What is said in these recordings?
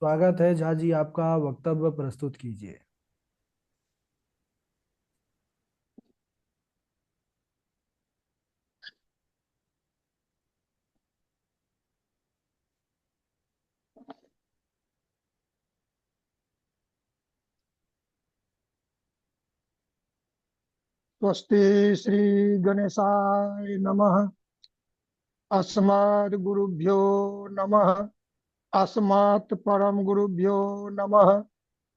स्वागत है झा जी, आपका वक्तव्य प्रस्तुत कीजिए। स्वस्ति श्री गणेशाय नमः। अस्मद् गुरुभ्यो नमः। अस्मात् परम गुरुभ्यो नमः।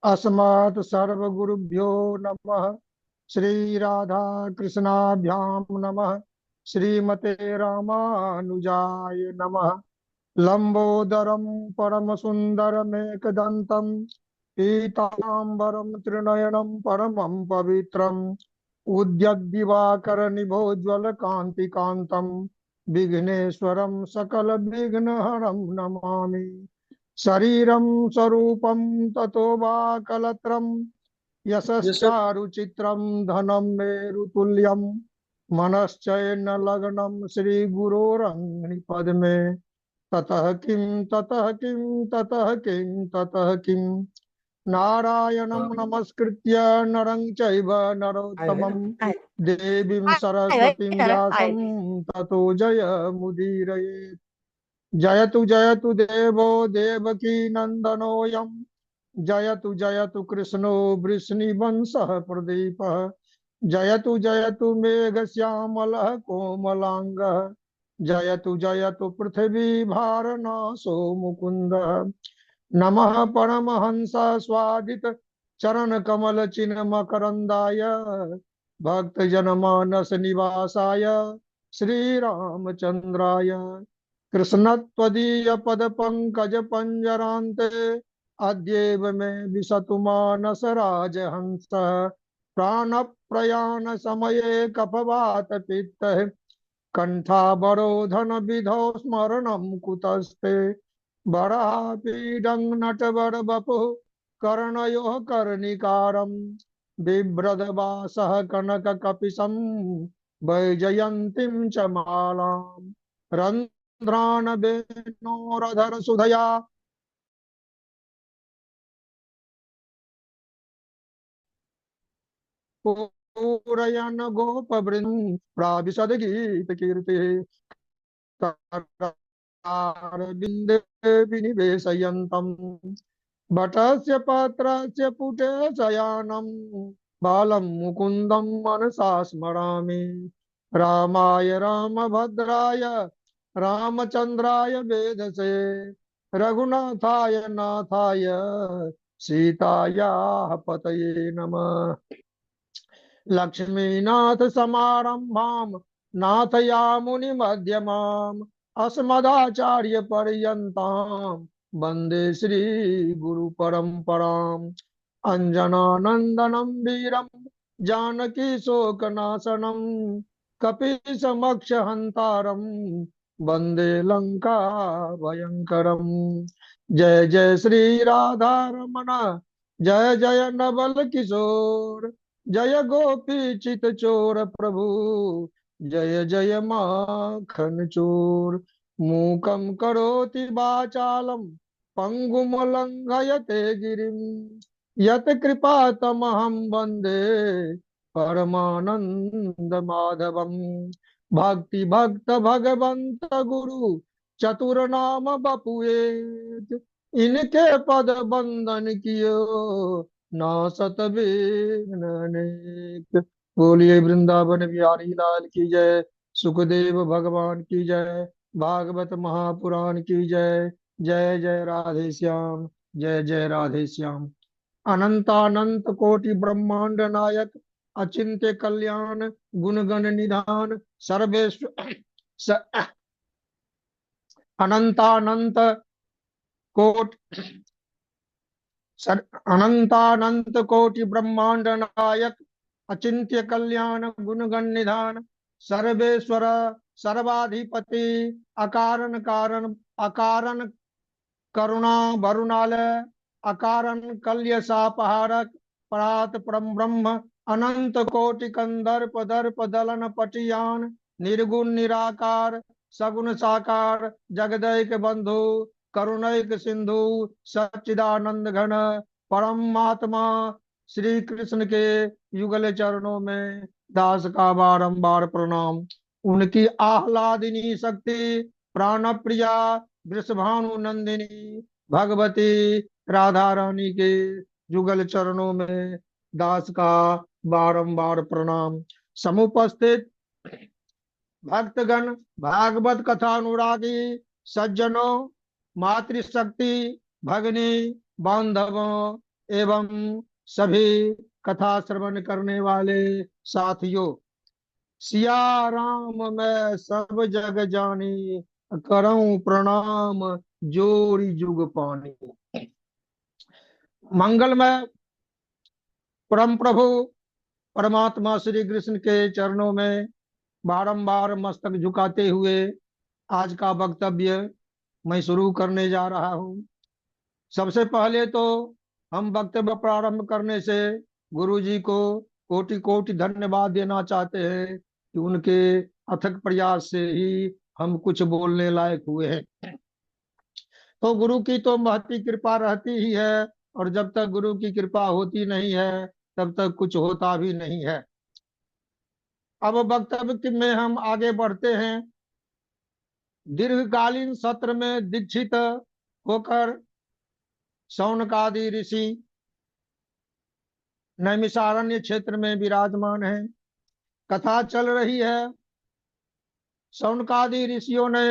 अस्मात् सर्व गुरुभ्यो नमः। श्री राधा कृष्णाभ्याम नमः। श्रीमते रामानुजाय नमः। लंबोदरम परम सुंदरमेकदंतम पीतांबरम त्रिनयनम परमं पवित्रम उद्यद्दिवाकर निभोज्वल कांति कांतम विघ्नेश्वरम सकल विघ्नहरम नमामि। शरीरं स्वरूपं ततो वा कलत्रं यशश्चारुचित्रं धनं मेरुतुल्यं मनश्चैन्न लग्नं श्रीगुरोरङ्घ्रिपद्मे। ततः किं नारायणं नमस्कृत्य नरं चैव नरोत्तमं देवीं सरस्वतीं व्यासं ततो जयमुदीरयेत्। जयतु जयतु देवो देवकी नन्दनोऽयं। जयतु जयतु कृष्णो वृष्णिवंशः प्रदीपः। जयतु जयतु मेघश्यामलः कोमलाङ्गः। जयतु जयतु पृथिवी भारनाशो मुकुन्दः। नमः परमहंस स्वादित चरण कमल चिन्ह मकरंदाय भक्त जनमानस निवासाय श्री रामचंद्राय कृष्णत्वदीय पद पंकज पंजरांते अद्येव मे विशतु मानस राजहंस प्राण प्रयाण समये कपवात पित्त कंठावरोधन विधौ स्मरणं कुतस्ते। वरापीडं नटवरवपुः कर्णयोः कर्णिकारं बिभ्रदवासः कनककपिशं वैजयन्तीं च मालां रन्ध्रान् वेणोरधर सुधया पूरयन् गोपवृन्द प्राविशद्गीतकीर्तिः करतारविन्दे विनिवेशयन्तम् भटस्य पत्रस्य पुटे शयानं बालं मुकुन्दं मनसा स्मरामि। रामाय रामभद्राय रामचन्द्राय वेदसे रघुनाथाय नाथाय सीतायाः पतये नमः। लक्ष्मीनाथ समारंभां नाथयामुनि मध्यमाम् अस्मदाचार्य पर्यन्तां वन्दे श्री गुरु परंपराम्। अंजनानंदनं वीरं जानकी शोकनाशनं कपीशमक्षहन्तारं वन्दे लंका भयंकरम्। जय जय श्री राधा रमण जय जय नवल किशोर जय गोपी चित चोर प्रभु जय जय माखन चोर। मूकं करोति वाचालं पंगुम लंघयते गिरिं यत कृपा तमहं वन्दे परमानंद माधवम। भक्ति भक्त भगवंत गुरु चतुर नाम बपुएत इनके पद बंदन कियो नासत विघ्न अनेक। बोलिए वृंदावन बिहारी लाल की जय। सुखदेव भगवान की जय। भागवत महापुराण की जय। जय जय राधे श्याम। जय जय राधे श्याम। अनंतानंत कोटि ब्रह्मांड नायक अचिंत्य कल्याण गुणगण निधान सर्वेश्वर अनंतानंत कोटि अनंतानंत कोटि ब्रह्मांड नायक अचिंत्य कल्याण गुणगण निधान सर्वेश्वर सर्वाधिपति अकारण कारण अकारण करुणा वरुणालय अकारण कल्य सापहारक परात परम ब्रह्म अनंत कोटि कंदर्प दर्प दलन पटियान निर्गुण निराकार सगुण साकार जगदैक बंधु करुणैक सिंधु सच्चिदानंद घन परमात्मा श्री कृष्ण के युगल चरणों में दास का बारंबार प्रणाम। उनकी आह्लादिनी शक्ति प्राण प्रिया वृषभानु नंदिनी भगवती राधा रानी के युगल चरणों में दास का बारंबार प्रणाम। समुपस्थित भक्तगण, भागवत कथा अनुरागी सज्जनों, मातृशक्ति भगिनी बांधवों एवं सभी कथा श्रवण करने वाले साथियों, सिया राम मैं सब जग जानी, करऊं प्रणाम जोड़ी जुग पानी। मंगलमय परम प्रभु परमात्मा श्री कृष्ण के चरणों में बारंबार मस्तक झुकाते हुए आज का वक्तव्य मैं शुरू करने जा रहा हूँ। सबसे पहले तो हम वक्तव्य प्रारंभ करने से गुरु जी को कोटि कोटि धन्यवाद देना चाहते हैं कि उनके अथक प्रयास से ही हम कुछ बोलने लायक हुए हैं। तो गुरु की तो महती कृपा रहती ही है, और जब तक गुरु की कृपा होती नहीं है तब तक कुछ होता भी नहीं है। अब वक्तव्य में हम आगे बढ़ते हैं। दीर्घकालीन सत्र में दीक्षित होकर शौनकादि ऋषि नैमिषारण्य क्षेत्र में विराजमान है। कथा चल रही है। शौनकादि ऋषियों ने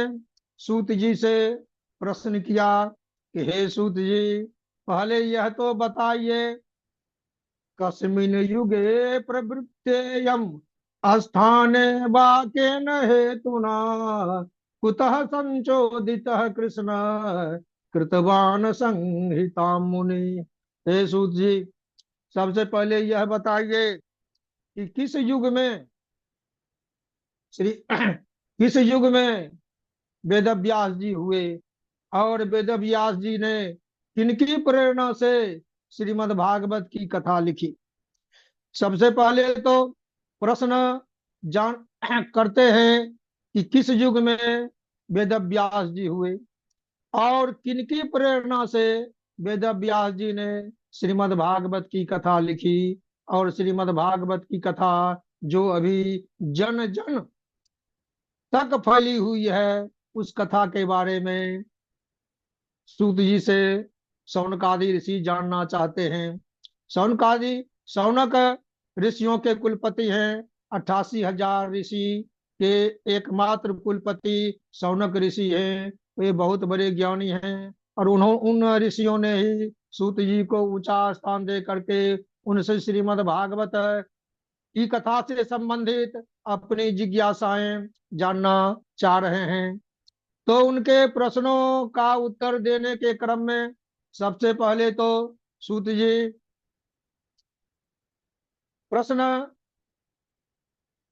सूत जी से प्रश्न किया कि हे सूत जी, पहले यह तो बताइए, कस्मिन युगे प्रवृत्तेयम् स्थाने वाकेन हेतुना कुतः संचोदितः कृष्ण कृतवान संहिता मुनि। हे सूत जी, सबसे पहले यह बताइए कि किस युग में श्री किस युग में वेद व्यास जी हुए, और वेद व्यास जी ने किनकी प्रेरणा से श्रीमद् भागवत की कथा लिखी। सबसे पहले तो प्रश्न जान करते हैं कि किस युग में वेद व्यास जी हुए और किनकी प्रेरणा से वेद व्यास जी ने श्रीमद् भागवत की कथा लिखी, और श्रीमद् भागवत की कथा जो अभी जन जन तक फैली हुई है, उस कथा के बारे में सूत जी से शौनकादि ऋषि जानना चाहते हैं। शौनकादि शौनक ऋषियों के कुलपति हैं। 88,000 ऋषि के एकमात्र कुलपति शौनक ऋषि हैं। वे बहुत बड़े ज्ञानी हैं, और उन ऋषियों ने ही सूत जी को ऊंचा स्थान दे करके उनसे श्रीमद् भागवत की कथा से संबंधित अपनी जिज्ञासाएं जानना चाह रहे हैं। तो उनके प्रश्नों का उत्तर देने के क्रम में सबसे पहले तो सूत जी प्रश्न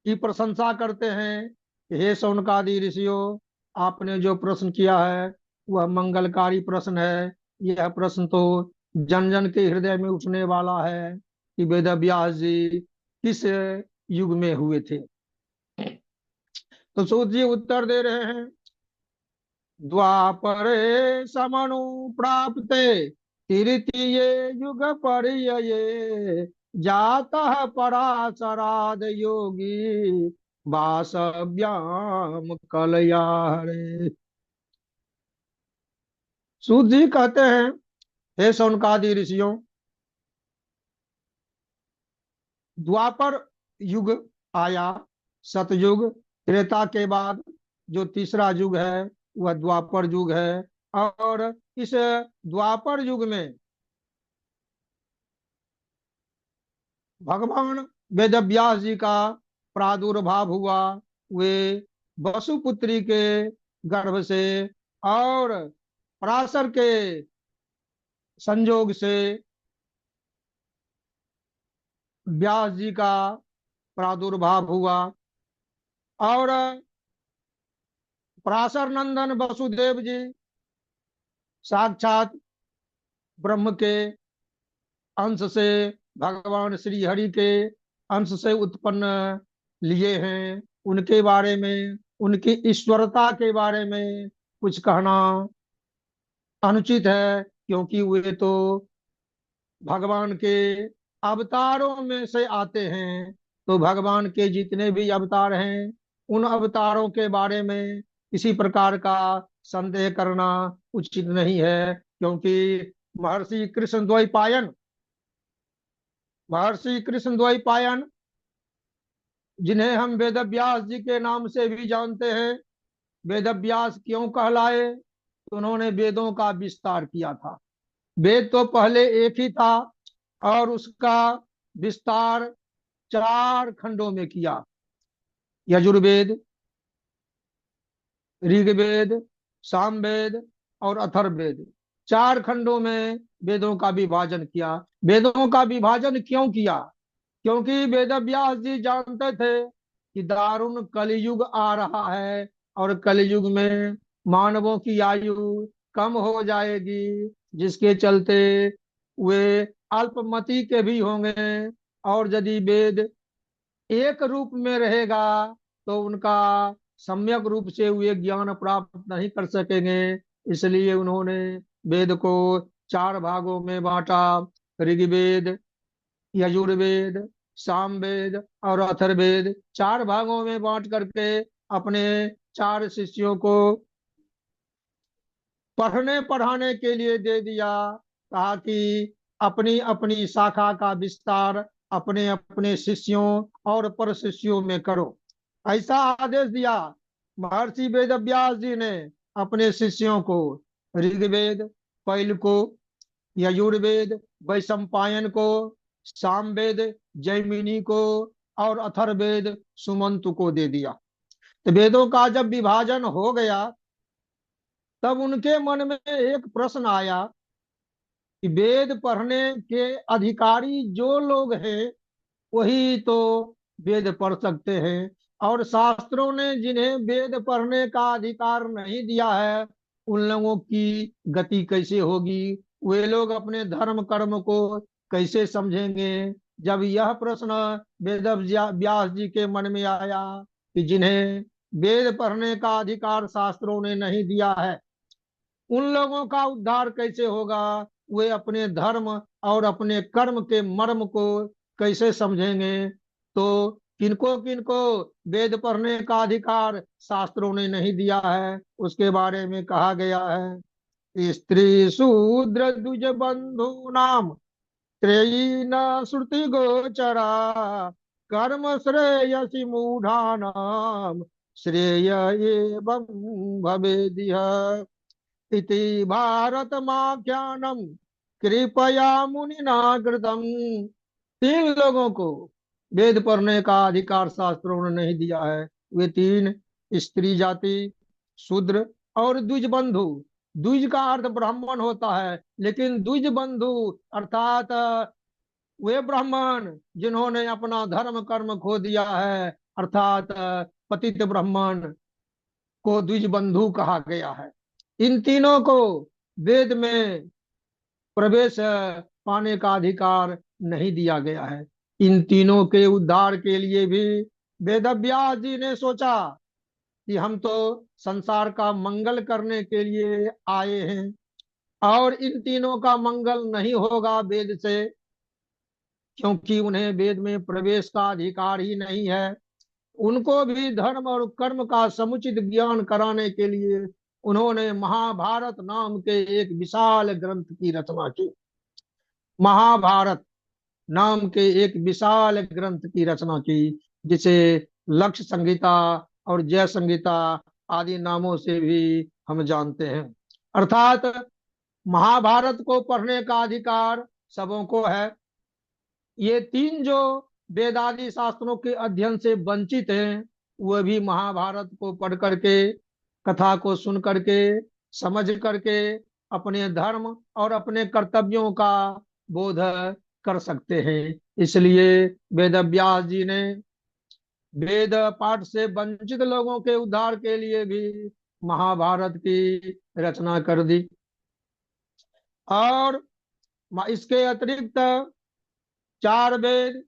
की प्रशंसा करते हैं कि हे शौनकादि ऋषियों, आपने जो प्रश्न किया है वह मंगलकारी प्रश्न है। यह प्रश्न तो जन जन के हृदय में उठने वाला है कि वेद व्यास जी किस युग में हुए थे। तो सूत जी उत्तर दे रहे हैं, द्वापरे समनु प्राप्ते तृतीये युग पर्यये जातः पराशराद योगी वासव्याम कलयारे। सूत जी कहते हैं, हे शौनकादि ऋषियों, द्वापर युग आया, सतयुग, त्रेता के बाद जो तीसरा युग है वह द्वापर युग है। और इस द्वापर युग में भगवान वेद व्यास जी का प्रादुर्भाव हुआ। वे वसुपुत्री के गर्भ से और पराशर के संजोग से व्यास जी का प्रादुर्भाव हुआ, और पराशर नंदन वसुदेव जी साक्षात ब्रह्म के अंश से, भगवान श्री हरि के अंश से उत्पन्न लिए हैं। उनके बारे में, उनकी ईश्वरता के बारे में कुछ कहना अनुचित है, क्योंकि वे तो भगवान के अवतारों में से आते हैं। तो भगवान के जितने भी अवतार हैं, उन अवतारों के बारे में किसी प्रकार का संदेह करना उचित नहीं है, क्योंकि महर्षि कृष्ण द्वैपायन महर्षि कृष्ण द्वैपायन, जिन्हें हम वेद व्यास जी के नाम से भी जानते हैं, वेद व्यास क्यों कहलाए? तो उन्होंने वेदों का विस्तार किया था। वेद तो पहले एक ही था, और उसका विस्तार 4 खंडों में किया। यजुर्वेद, ऋग्वेद, सामवेद और अथर्ववेद, 4 खंडों में वेदों का विभाजन किया। वेदों का विभाजन क्यों किया? क्योंकि वेद व्यास जी जानते थे कि दारुण कलयुग आ रहा है, और कलयुग में मानवों की आयु कम हो जाएगी, जिसके चलते वे अल्पमति के भी होंगे। और यदि वेद एक रूप में रहेगा, तो उनका सम्यक रूप से वे ज्ञान प्राप्त नहीं कर सकेंगे। इसलिए उन्होंने वेद को 4 भागों में बांटा। ऋग्वेद, यजुर्वेद, सामवेद और अथर्ववेद, 4 भागों में बांट करके अपने 4 शिष्यों को पढ़ने पढ़ाने के लिए दे दिया। कहा कि अपनी अपनी शाखा का विस्तार अपने अपने शिष्यों और पर शिष्यों में करो, ऐसा आदेश दिया। महर्षि वेद व्यास जी ने अपने शिष्यों को ऋग्वेद पैल को, यजुर्वेद वैशंपायन को, सामवेद जैमिनी को और अथर्ववेद सुमंतु को दे दिया। तो वेदों का जब विभाजन हो गया, तब उनके मन में एक प्रश्न आया कि वेद पढ़ने के अधिकारी जो लोग हैं, वही तो वेद पढ़ सकते हैं, और शास्त्रों ने जिन्हें वेद पढ़ने का अधिकार नहीं दिया है, उन लोगों की गति कैसे होगी? वे लोग अपने धर्म कर्म को कैसे समझेंगे? जब यह प्रश्न वेद व्यास जी के मन में आया कि जिन्हें वेद पढ़ने का अधिकार शास्त्रों ने नहीं दिया है, उन लोगों का उद्धार कैसे होगा? वे अपने धर्म और अपने कर्म के मर्म को कैसे समझेंगे? तो किनको किनको वेद पढ़ने का अधिकार शास्त्रों ने नहीं दिया है, उसके बारे में कहा गया है। स्त्री शूद्र द्विज बंधु नाम त्रेयी न श्रुति गोचरा, कर्म श्रेयसी मूढ़ानाम श्रेय एवं भवेदिह इति भारतमाख्यानम कृपया मुनिना कृतम। 3 लोगों को वेद पढ़ने का अधिकार शास्त्रों ने नहीं दिया है। वे 3, स्त्री जाति, शूद्र और द्विज बंधु। द्विज का अर्थ ब्राह्मण होता है, लेकिन द्विज बंधु अर्थात वे ब्राह्मण जिन्होंने अपना धर्म कर्म खो दिया है, अर्थात पतित ब्राह्मण को द्विज बंधु कहा गया है। इन तीनों को वेद में प्रवेश पाने का अधिकार नहीं दिया गया है। इन तीनों के उद्धार के लिए भी वेद व्यास जी ने सोचा कि हम तो संसार का मंगल करने के लिए आए हैं, और इन तीनों का मंगल नहीं होगा वेद से, क्योंकि उन्हें वेद में प्रवेश का अधिकार ही नहीं है। उनको भी धर्म और कर्म का समुचित ज्ञान कराने के लिए उन्होंने महाभारत नाम के एक विशाल ग्रंथ की रचना की। महाभारत नाम के एक विशाल ग्रंथ की रचना की, जिसे लक्ष्य संहिता और जय संहिता आदि नामों से भी हम जानते हैं। अर्थात महाभारत को पढ़ने का अधिकार सबों को है। ये 3 जो वेदादि शास्त्रों के अध्ययन से वंचित हैं, वह भी महाभारत को पढ़ करके, कथा को सुन करके, समझ करके अपने धर्म और अपने कर्तव्यों का बोध कर सकते हैं। इसलिए वेद व्यास जी ने वेद पाठ से वंचित लोगों के उद्धार के लिए भी महाभारत की रचना कर दी। और इसके अतिरिक्त 4 वेद,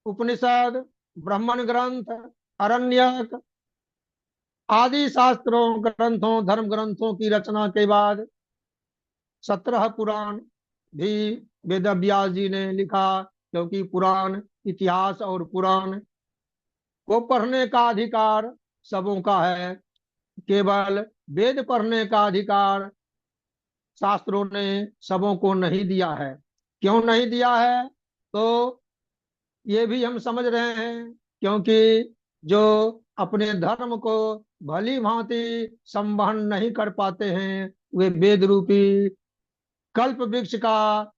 उपनिषद, ब्राह्मण ग्रंथ, अरण्यक आदि शास्त्रों ग्रंथों धर्म ग्रंथों की रचना के बाद 17 पुराण भी वेद व्यास जी ने लिखा, क्योंकि पुराण, इतिहास और पुराण को पढ़ने का अधिकार सबों का है। केवल वेद पढ़ने का अधिकार शास्त्रों ने सबों को नहीं दिया है। क्यों नहीं दिया है, तो ये भी हम समझ रहे हैं, क्योंकि जो अपने धर्म को भली भांति संवहन नहीं कर पाते हैं, वे वेद रूपी कल्प वृक्ष का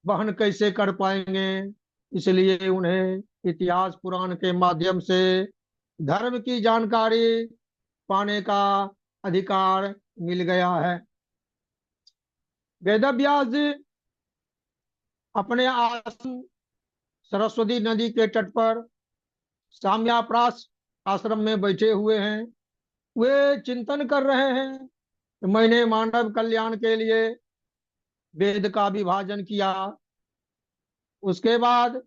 वहन कैसे कर पाएंगे। इसलिए उन्हें इतिहास पुराण के माध्यम से धर्म की जानकारी पाने का अधिकार मिल गया है। वेदव्यास जी अपने आश्रम सरस्वती नदी के तट पर साम्याप्रास आश्रम में बैठे हुए हैं। वे चिंतन कर रहे हैं कि मैंने मानव कल्याण के लिए वेद का विभाजन किया। उसके बाद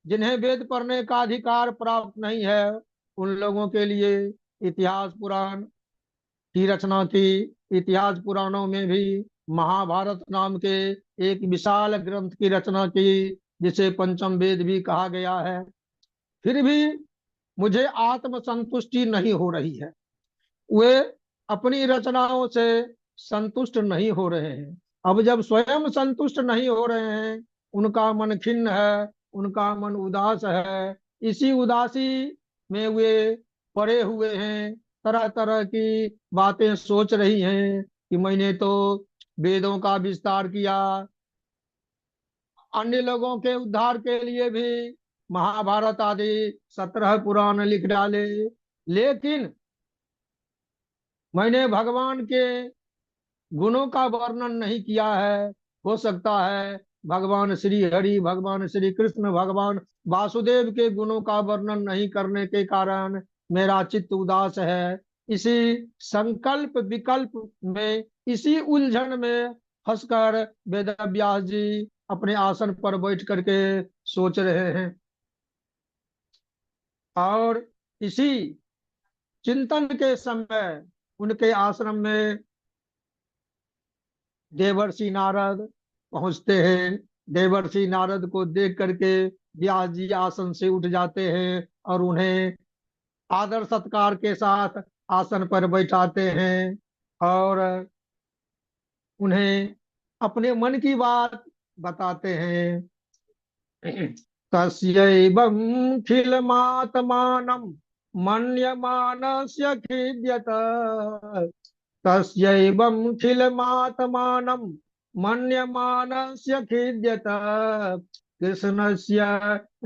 जिन्हें वेद पढ़ने का अधिकार प्राप्त नहीं है, उन लोगों के लिए इतिहास पुराण की रचना की। इतिहास पुराणों में भी महाभारत नाम के एक विशाल ग्रंथ की रचना की, जिसे पंचम वेद भी कहा गया है। फिर भी मुझे आत्म संतुष्टि नहीं हो रही है। वे अपनी रचनाओं से संतुष्ट नहीं हो रहे हैं। अब जब स्वयं संतुष्ट नहीं हो रहे हैं, उनका मन खिन्न है, उनका मन उदास है। इसी उदासी में वे पड़े हुए हैं, तरह तरह की बातें सोच रही हैं कि मैंने तो वेदों का विस्तार किया, अन्य लोगों के उद्धार के लिए भी महाभारत आदि 17 पुराण लिख डाले, लेकिन मैंने भगवान के गुणों का वर्णन नहीं किया है। हो सकता है भगवान श्री हरि, भगवान श्री कृष्ण, भगवान वासुदेव के गुणों का वर्णन नहीं करने के कारण मेरा चित्त उदास है। इसी संकल्प विकल्प में, इसी उलझन में फंसकर वेदव्यास जी अपने आसन पर बैठ करके सोच रहे हैं। और इसी चिंतन के समय उनके आश्रम में देवर्षि नारद पहुंचते हैं। देवर्षि नारद को देख करके व्यास जी आसन से उठ जाते हैं और उन्हें आदर सत्कार के साथ आसन पर बैठाते हैं और उन्हें अपने मन की बात बताते हैं। तस्यैवं खिलमात्मानं मन्यमानस्य खिद्यत, तस्यैवं खिलमात्मानं मन्यमानस्य खिद्यत, कृष्णस्य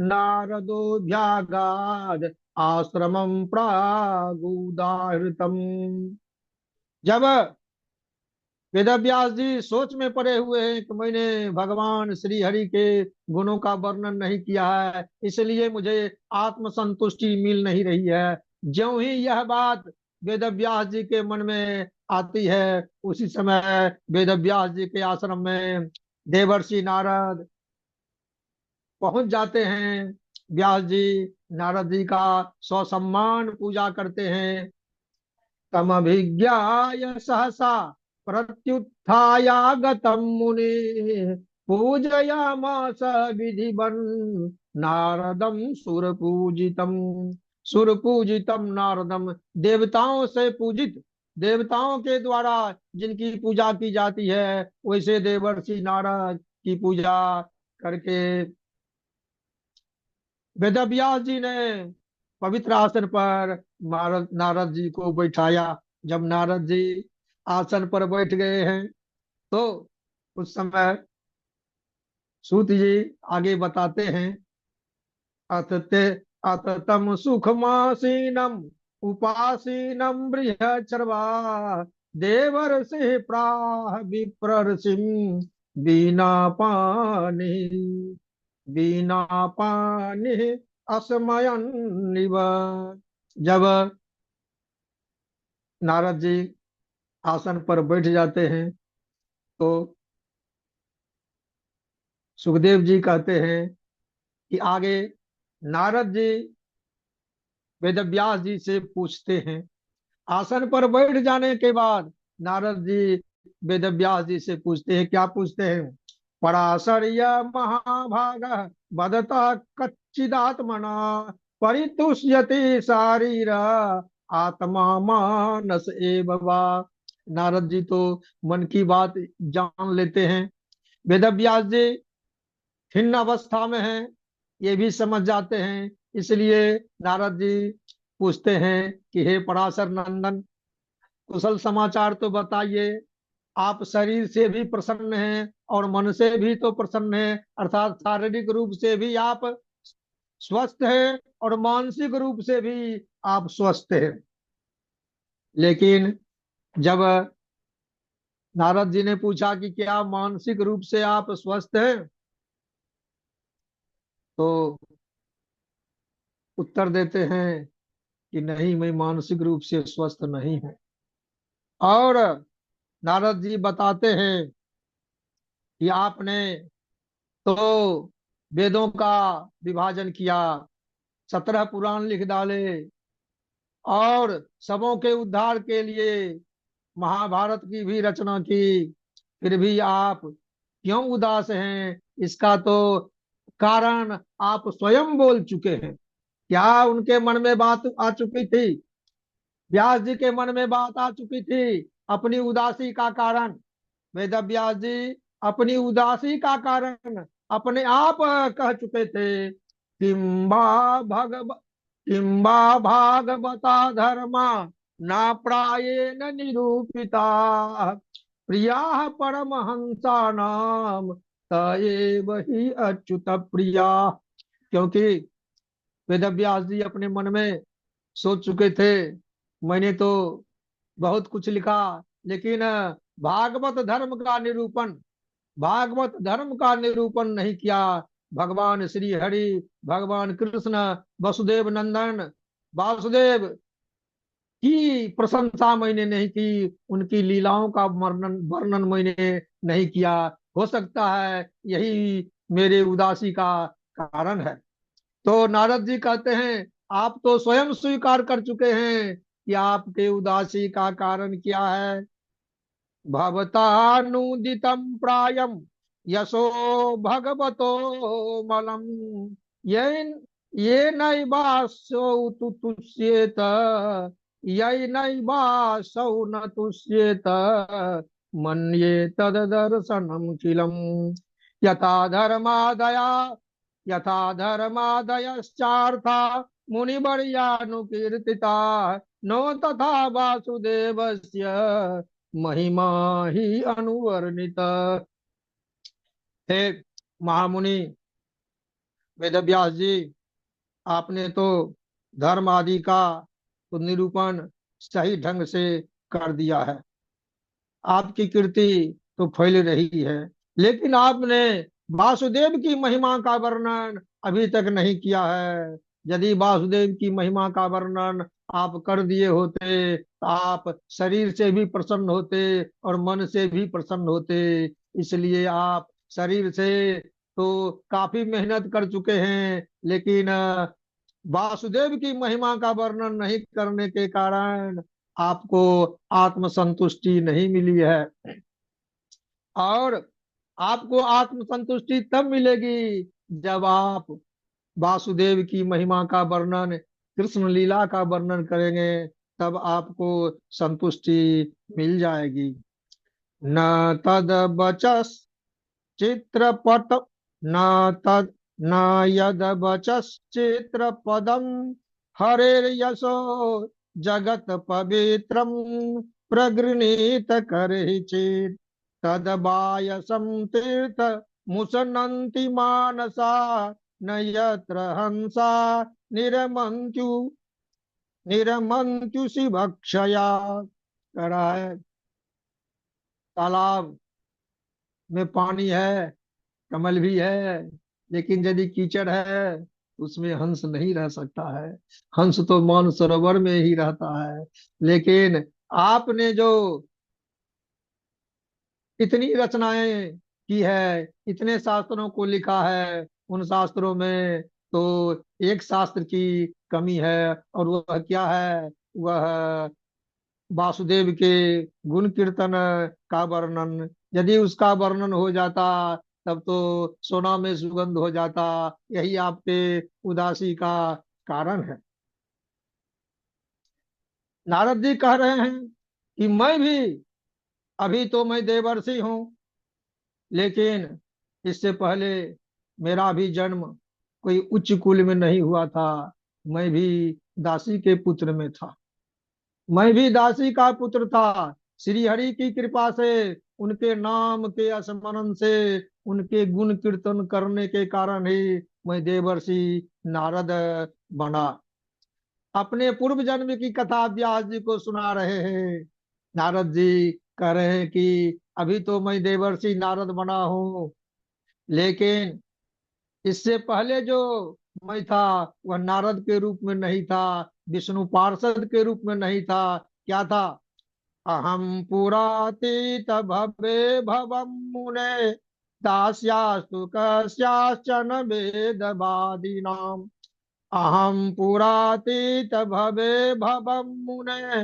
नारदोऽभ्यागाद आश्रमं प्रागुदाहृतम्। जब वेदव्यास जी सोच में पड़े हुए हैं कि मैंने भगवान श्री हरि के गुणों का वर्णन नहीं किया है, इसलिए मुझे आत्म संतुष्टि मिल नहीं रही है, ज्यों ही यह बात वेदव्यास जी के मन में आती है, उसी समय वेदव्यास जी के आश्रम में देवर्षि नारद पहुंच जाते हैं। व्यास जी नारद जी का ससम्मान पूजा करते हैं। तमभिज्ञाय सहसा प्रत्युत्थायागतं मुनि पूजयामास विधिवन् नारदं सुरपूजितम्। सुरपूजितम नारदम, देवताओं से पूजित, देवताओं के द्वारा जिनकी पूजा की जाती है, वैसे देवर्षि नारद की पूजा करके वेदव्यास जी ने पवित्र आसन पर नारद नारद जी को बैठाया। जब नारद जी आसन पर बैठ गए हैं, तो उस समय सूत जी आगे बताते हैं। अथ ते अथ तम सुखमासीनम उपासीनम बृहचर्वा देवर्षि प्राह विप्रर्षिम बीना पानी, बीना पानी असमयन्निव। जब नारद जी आसन पर बैठ जाते हैं, तो सुखदेव जी कहते हैं कि आगे नारद जी वेदव्यास जी से पूछते हैं। आसन पर बैठ जाने के बाद नारद जी वेद व्यास जी से पूछते हैं, क्या पूछते हैं? पराशर्य महाभाग वदता कच्चिदात्मना परितुष्यति शारीर आत्मा मानस एव वा। नारद जी तो मन की बात जान लेते हैं। वेद व्यास जी खिन्न अवस्था में हैं, ये भी समझ जाते हैं। इसलिए नारद जी पूछते हैं कि हे पराशर नंदन, कुशल समाचार तो बताइए। आप शरीर से भी प्रसन्न हैं और मन से भी तो प्रसन्न हैं, अर्थात शारीरिक रूप से भी आप स्वस्थ हैं और मानसिक रूप से भी आप स्वस्थ हैं। लेकिन जब नारद जी ने पूछा कि क्या मानसिक रूप से आप स्वस्थ हैं, तो उत्तर देते हैं कि नहीं, मैं मानसिक रूप से स्वस्थ नहीं हूं। और नारद जी बताते हैं कि आपने तो वेदों का विभाजन किया, 17 पुराण लिख डाले और सबों के उद्धार के लिए महाभारत की भी रचना की, फिर भी आप क्यों उदास हैं? इसका तो कारण आप स्वयं बोल चुके हैं। क्या उनके मन में बात आ चुकी थी? व्यास जी के मन में बात आ चुकी थी अपनी उदासी का कारण। वेद व्यास जी अपनी उदासी का कारण अपने आप कह चुके थे। किंबा भगव किंबा भागवता धर्मा ना प्रायेण निरूपिता प्रिया परमहंसा नाम तएव ही अच्युत प्रिया। क्योंकि वेद व्यास जी अपने मन में सोच चुके थे, मैंने तो बहुत कुछ लिखा, लेकिन भागवत धर्म का निरूपण भागवत धर्म का निरूपण नहीं किया। भगवान श्री हरि, भगवान कृष्ण, वसुदेव नंदन वासुदेव की प्रशंसा मैंने नहीं की, उनकी लीलाओं का वर्णन वर्णन मैंने नहीं किया। हो सकता है यही मेरे उदासी का कारण है। तो नारद जी कहते हैं, आप तो स्वयं स्वीकार कर चुके हैं कि आपके उदासी का कारण क्या है। भवतानुदितं प्रायम यशो भगवतो मलम ये ये नैवासौ तु तुष्येत ये नैवासौ न तुष्येत मन्ये तददर्शनम किलम यथा धर्मादया यथा धर्मादयश्चार्था मुनिवर्यानुकीर्तिता नो तथा वासुदेवस्य महिमा ही अनुवर्णित। हे महामुनि वेद व्यास जी, आपने तो धर्म आदि का तो निरूपण सही ढंग से कर दिया है। आपकी कीर्ति तो फैल रही है, लेकिन आपने वासुदेव की महिमा का वर्णन अभी तक नहीं किया है। यदि वासुदेव की महिमा का वर्णन आप कर दिए होते तो आप शरीर से भी प्रसन्न होते और मन से भी प्रसन्न होते। इसलिए आप शरीर से तो काफी मेहनत कर चुके हैं, लेकिन वासुदेव की महिमा का वर्णन नहीं करने के कारण आपको आत्म संतुष्टि नहीं मिली है। और आपको आत्म संतुष्टि तब मिलेगी जब आप वासुदेव की महिमा का वर्णन, कृष्ण लीला का वर्णन करेंगे, तब आपको संतुष्टि मिल जाएगी। न तद बचस चित्रपट न तद न यद वचश्चित्रपदम हरेर्यशो जगत पवित्रम प्रगृणीत करहिचित् तदबायसं तीर्थ मुसनन्ति मानसा न यत्र हंसा निरमन्त्यु निरमन्त्युषि भक्षया। कह रहा है, तालाब में पानी है, कमल भी है, लेकिन यदि कीचड़ है तो उसमें हंस नहीं रह सकता है। हंस तो मानसरोवर में ही रहता है। लेकिन आपने जो इतनी रचनाएं की है, इतने शास्त्रों को लिखा है, उन शास्त्रों में तो एक शास्त्र की कमी है, और वह क्या है? वह वासुदेव के गुण कीर्तन का वर्णन, यदि उसका वर्णन हो जाता तब तो सोना में सुगंध हो जाता। यही आपके उदासी का कारण है। नारद जी कह रहे हैं कि मैं भी, अभी तो मैं देवर्षि हूँ, लेकिन इससे पहले मेरा भी जन्म कोई उच्च कुल में नहीं हुआ था। मैं भी दासी के पुत्र में था। मैं भी दासी का पुत्र था। श्री हरि की कृपा से, उनके नाम के स्मरण से, उनके गुण कीर्तन करने के कारण ही मैं देवर्षि नारद बना। अपने पूर्व जन्म की कथा व्यास जी को सुना रहे हैं। नारद जी कह रहे हैं कि अभी तो मैं देवर्षि नारद बना हूँ, लेकिन इससे पहले जो मैं था वह नारद के रूप में नहीं था, विष्णु पार्षद के रूप में नहीं था। क्या था? अहम पुरातीत भवे भवम मुने, दास्यास्तु कस्याश्चन वेदवादिनाम। अहम पुरातीत भवे भवम मुने,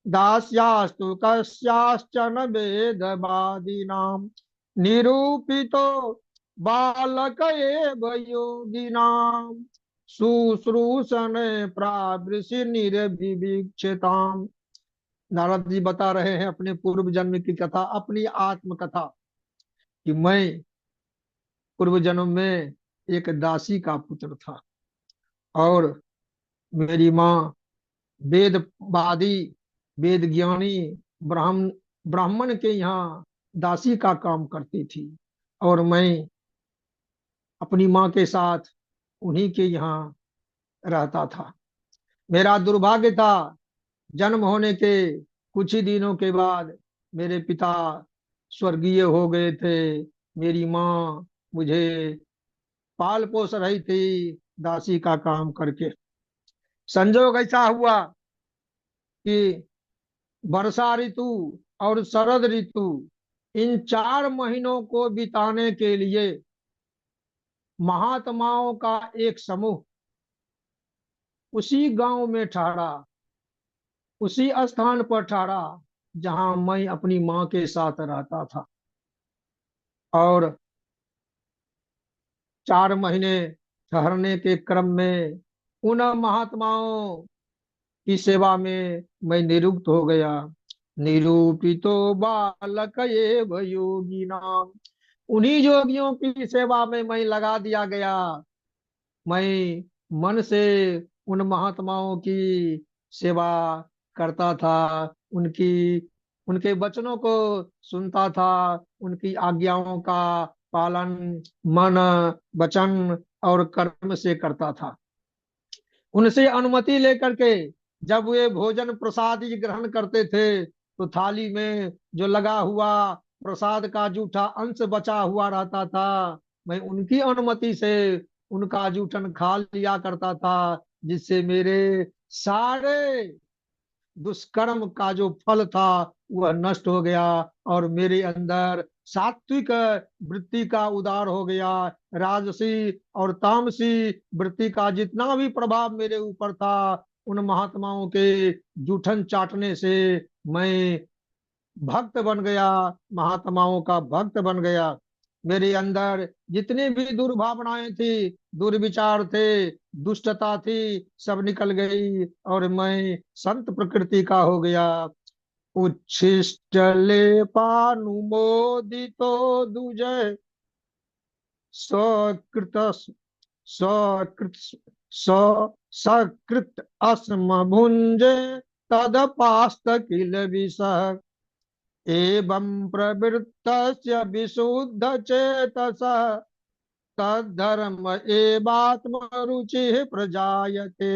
दास्यास्तु कस्याश्चन वेदवादिनाम। निरूपितो बालक एव योगिनाम, शुश्रूषण प्रावृषि निर्विवीक्षिताम। नारद जी बता रहे हैं अपने पूर्व जन्म की कथा, अपनी आत्म कथा, कि मैं पूर्व जन्म में एक दासी का पुत्र था, और मेरी माँ वेदवादी, वेद ज्ञानी ब्राह्मण ब्राह्मण के यहाँ दासी का काम करती थी, और मैं अपनी माँ के साथ उन्हीं के यहाँ रहता था। मेरा दुर्भाग्य था, जन्म होने के कुछ ही दिनों के बाद मेरे पिता स्वर्गीय हो गए थे। मेरी माँ मुझे पाल पोस रही थी दासी का काम करके। संजोग ऐसा हुआ कि वर्षा ऋतु और शरद ऋतु, इन 4 महीनों को बिताने के लिए महात्माओं का एक समूह उसी गांव में ठहरा, उसी स्थान पर ठहरा जहां मैं अपनी माँ के साथ रहता था। और 4 महीने ठहरने के क्रम में उन महात्माओं की सेवा में मैं निरुक्त हो गया। निरूपितो बालक एव योगी नाम। उन्हीं योगियों की सेवा में मैं लगा दिया गया। मैं मन से उन महात्माओं की सेवा करता था, उनकी उनके वचनों को सुनता था, उनकी आज्ञाओं का पालन मन, वचन और कर्म से करता था। उनसे अनुमति लेकर के जब वे भोजन प्रसाद ही ग्रहण करते थे, तो थाली में जो लगा हुआ प्रसाद का जूठा अंश बचा हुआ रहता था, मैं उनकी अनुमति से उनका जूठन खा लिया करता था, जिससे मेरे सारे दुष्कर्म का जो फल था वह नष्ट हो गया, और मेरे अंदर सात्विक वृत्ति का उदार हो गया। राजसी और तामसी वृत्ति का जितना भी प्रभाव मेरे ऊपर था, उन महात्माओं के जूठन चाटने से मैं भक्त बन गया, महात्माओं का भक्त बन गया। मेरे अंदर जितनी भी दुर्भावनाएं थी, दुर्विचार थे, दुष्टता थी, सब निकल गई, और मैं संत प्रकृति का हो गया। उच्छिष्ट लेपानुमोदितो दुजय, सकृत सकृत स सकृत अस्म भुंजे, तदपास्त किल विष। एवं प्रवृत्तस्य विशुद्ध चेतसः, तद्धर्म एवात्मरुचिः प्रजायते।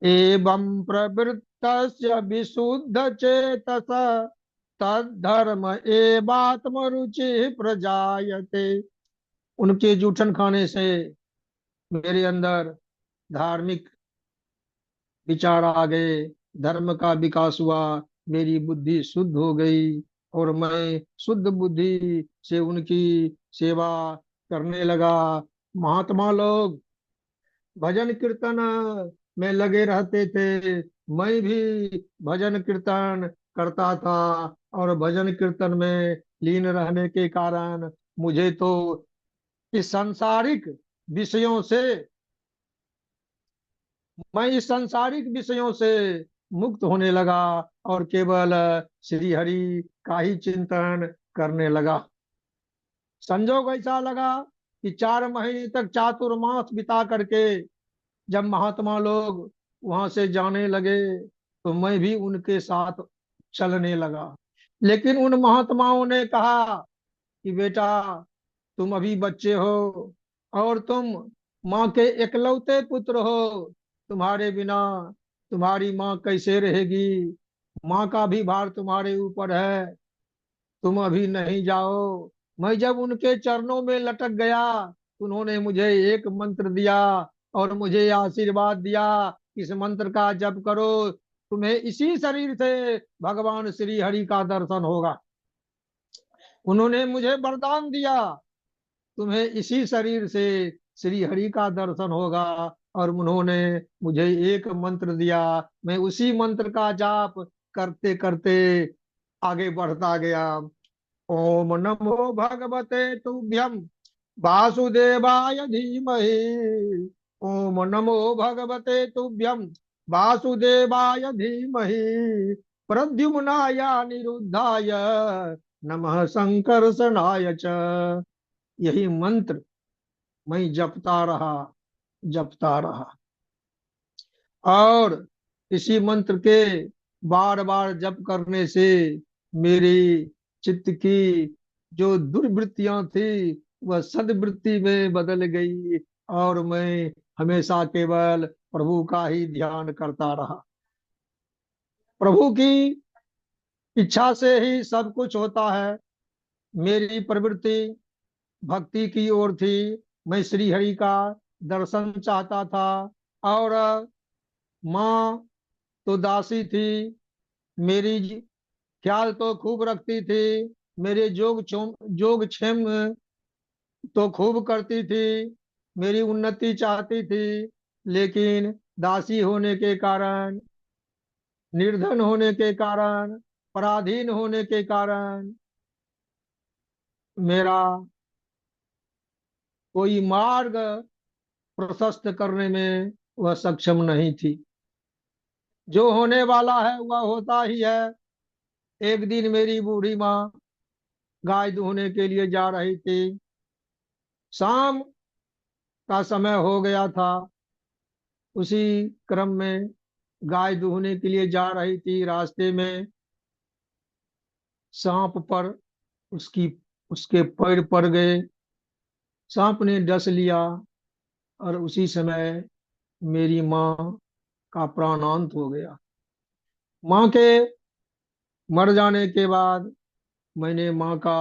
एवं प्रवृत्तस्य विशुद्ध चेतसः, तद्धर्म एवात्मरुचिः प्रजायते। उनके जूठन खाने से मेरे अंदर धार्मिक विचार आ गए, धर्म का विकास हुआ, मेरी बुद्धि शुद्ध हो गई, और मैं शुद्ध बुद्धि से उनकी सेवा करने लगा। महात्मा लोग भजन कीर्तन में लगे रहते थे, मैं भी भजन कीर्तन करता था, और भजन कीर्तन में लीन रहने के कारण मुझे तो इस सांसारिक विषयों से मैं इस सांसारिक विषयों से मुक्त होने लगा, और केवल श्री हरि का ही चिंतन करने लगा। संजोग ऐसा लगा कि 4 महीने तक चातुर्मास बिता करके जब महात्मा लोग वहां से जाने लगे, तो मैं भी उनके साथ चलने लगा। लेकिन उन महात्माओं ने कहा कि बेटा, तुम अभी बच्चे हो, और तुम माँ के एकलौते पुत्र हो। तुम्हारे बिना तुम्हारी माँ कैसे रहेगी? माँ का भी भार तुम्हारे ऊपर है। तुम अभी नहीं जाओ। मैं जब उनके चरणों में लटक गया, उन्होंने मुझे एक मंत्र दिया और मुझे आशीर्वाद दिया, इस मंत्र का जप करो, तुम्हें इसी शरीर से भगवान श्री हरि का दर्शन होगा। उन्होंने मुझे वरदान दिया, तुम्हें इसी शरीर से श्री हरि का दर्शन होगा। और उन्होंने मुझे एक मंत्र दिया, मैं उसी मंत्र का जाप करते करते आगे बढ़ता गया। ओम नमो भगवते तुभ्यम वासुदेवाय धीमहि। ओम नमो भगवते तुभ्यम वासुदेवाय धीमहि। प्रद्युम्नाय निरुद्धाय नमः संकर्षणाय च। यही मंत्र मैं जपता रहा, और इसी मंत्र के बार बार जप करने से मेरी चित्त की जो दुर्वृत्तियां थी वह सद्वृत्ति में बदल गई, और मैं हमेशा केवल प्रभु का ही ध्यान करता रहा। प्रभु की इच्छा से ही सब कुछ होता है। मेरी प्रवृत्ति भक्ति की ओर थी। मैं श्री हरि का दर्शन चाहता था, और माँ तो दासी थी, मेरी ख्याल तो खूब रखती थी, मेरे जोग क्षेम तो खूब करती थी, मेरी उन्नति चाहती थी। लेकिन दासी होने के कारण, निर्धन होने के कारण, पराधीन होने के कारण मेरा कोई मार्ग प्रशस्त करने में वह सक्षम नहीं थी। जो होने वाला है वह होता ही है। एक दिन मेरी बूढ़ी माँ गाय दूहने के लिए जा रही थी। शाम का समय हो गया था। उसी क्रम में गाय दूहने के लिए जा रही थी, रास्ते में सांप पर उसकी उसके पैर पड़ गए। सांप ने डस लिया, और उसी समय मेरी माँ का प्राणांत हो गया। माँ के मर जाने के बाद मैंने माँ का